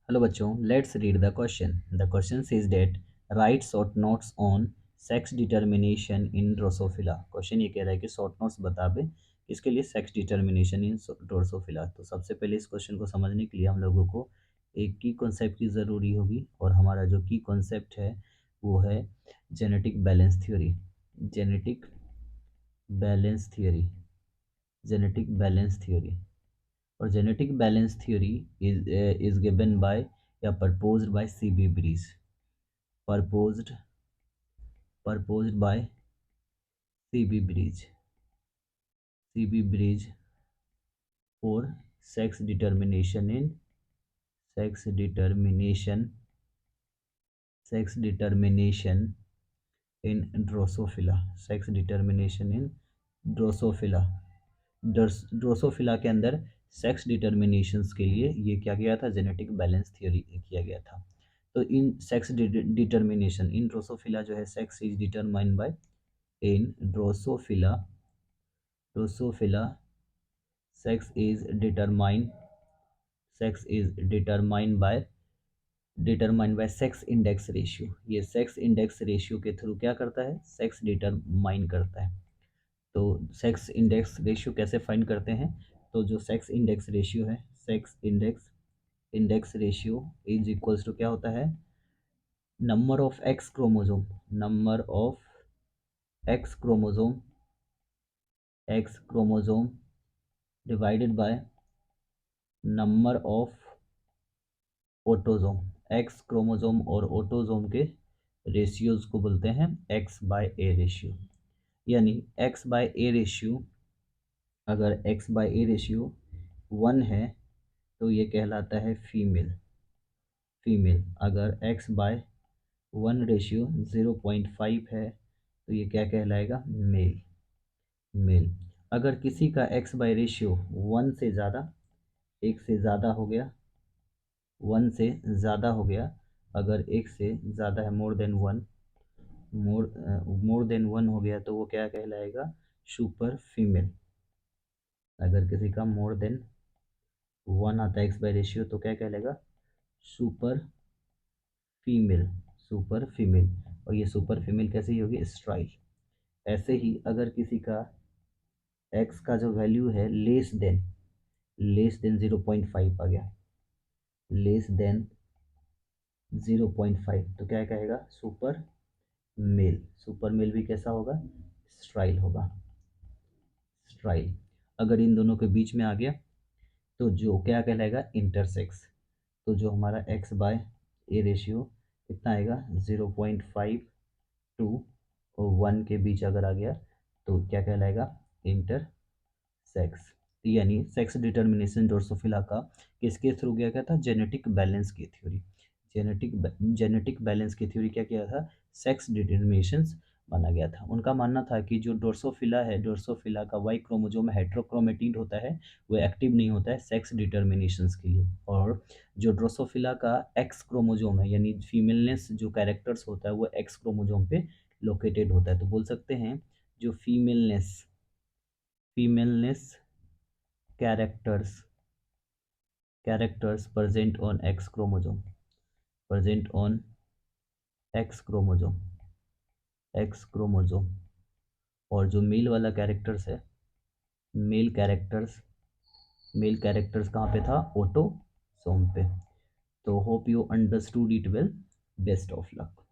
Hello बच्चों, let's read the question. The question says that right short notes on sex determination in Drosophila. Question ये कह रहा है कि शॉर्ट नोट्स बता दे किसके लिए, सेक्स डिटर्मिनेशन इन ड्रोसोफिला। तो सबसे पहले इस क्वेश्चन को समझने के लिए हम लोगों को एक की कॉन्सेप्ट की ज़रूरी होगी, और हमारा जो की कॉन्सेप्ट है वो है genetic balance theory. Genetic balance theory, genetic balance theory. और genetic balance theory is given by या proposed by C.B. Breeze, proposed by C.B. Breeze, C.B. Breeze for sex determination in sex determination sex determination in Drosophila, sex determination in Drosophila। Drosophila के अंदर sex डिटर्मिनेशंस के लिए ये क्या गया था, genetic balance theory किया गया था। तो in sex determination in Drosophila जो है, sex is determined by in Drosophila sex is determined by sex index ratio. ये सेक्स इंडेक्स रेशियो के थ्रू क्या करता है, सेक्स डिटरमाइन करता है। तो सेक्स इंडेक्स रेशियो कैसे फाइंड करते हैं, तो जो सेक्स इंडेक्स रेशियो है, sex index ratio is equals to क्या होता है, number of X chromosome, number of X chromosome divided by number of autosome. X chromosome और ऑटोजोम के रेशियोज को बोलते हैं एक्स बाय ए रेशियो। यानी एक्स बाय ए रेशियो, अगर एक्स बाय ए रेशियो 1 है तो ये कहलाता है फीमेल। अगर एक्स बाय 1 रेशियो 0.5 है तो ये क्या कहलाएगा, मेल। अगर किसी का एक्स बाय रेशियो 1 से ज़्यादा, एक से ज़्यादा हो गया, 1 से ज़्यादा हो गया, अगर एक से ज़्यादा है, मोर देन वन हो गया, तो वो क्या कहलाएगा, सुपर फीमेल। अगर किसी का मोर देन 1 आता है एक्स बाय रेशियो तो क्या कहलाएगा, सुपर फीमेल। और ये सुपर फीमेल कैसे ही होगी, स्ट्राइल। ऐसे ही अगर किसी का एक्स का जो वैल्यू है लेस देन 0.5 आ गया, लेस देन 0.5, तो क्या कहेगा, सुपर मेल भी कैसा होगा, स्ट्राइल होगा, स्ट्राइल। अगर इन दोनों के बीच में आ गया तो जो क्या कहलाएगा, इंटरसेक्स। तो जो हमारा एक्स बाय ए रेशियो कितना आएगा, 0.5 टू और 1 के बीच अगर आ गया तो क्या कहलाएगा, इंटरसेक्स। यानी सेक्स डिटर्मिनेशन ड्रोसोफिला का किसके थ्रू गया था, जेनेटिक बैलेंस की थ्योरी। जेनेटिक बैलेंस की थ्योरी क्या किया था, सेक्स डिटर्मिनेशंस माना गया था। उनका मानना था कि जो ड्रोसोफिला है, ड्रोसोफिला का वाई क्रोमोजोम हेट्रोक्रोमेटिड होता है, वो एक्टिव नहीं होता है सेक्स डिटर्मिनेशंस के लिए। और जो ड्रोसोफिला का एक्स क्रोमोजोम है, यानी फीमेलनेस जो कैरेक्टर्स होता है वो एक्स क्रोमोजोम पे लोकेटेड होता है। तो बोल सकते हैं जो femaleness characters present on x chromosome, present on x chromosome. और जो मेल वाला कैरेक्टर्स है, मेल कैरेक्टर्स कहाँ पे था, ऑटोसोम पे। तो hope you understood it well, best of luck.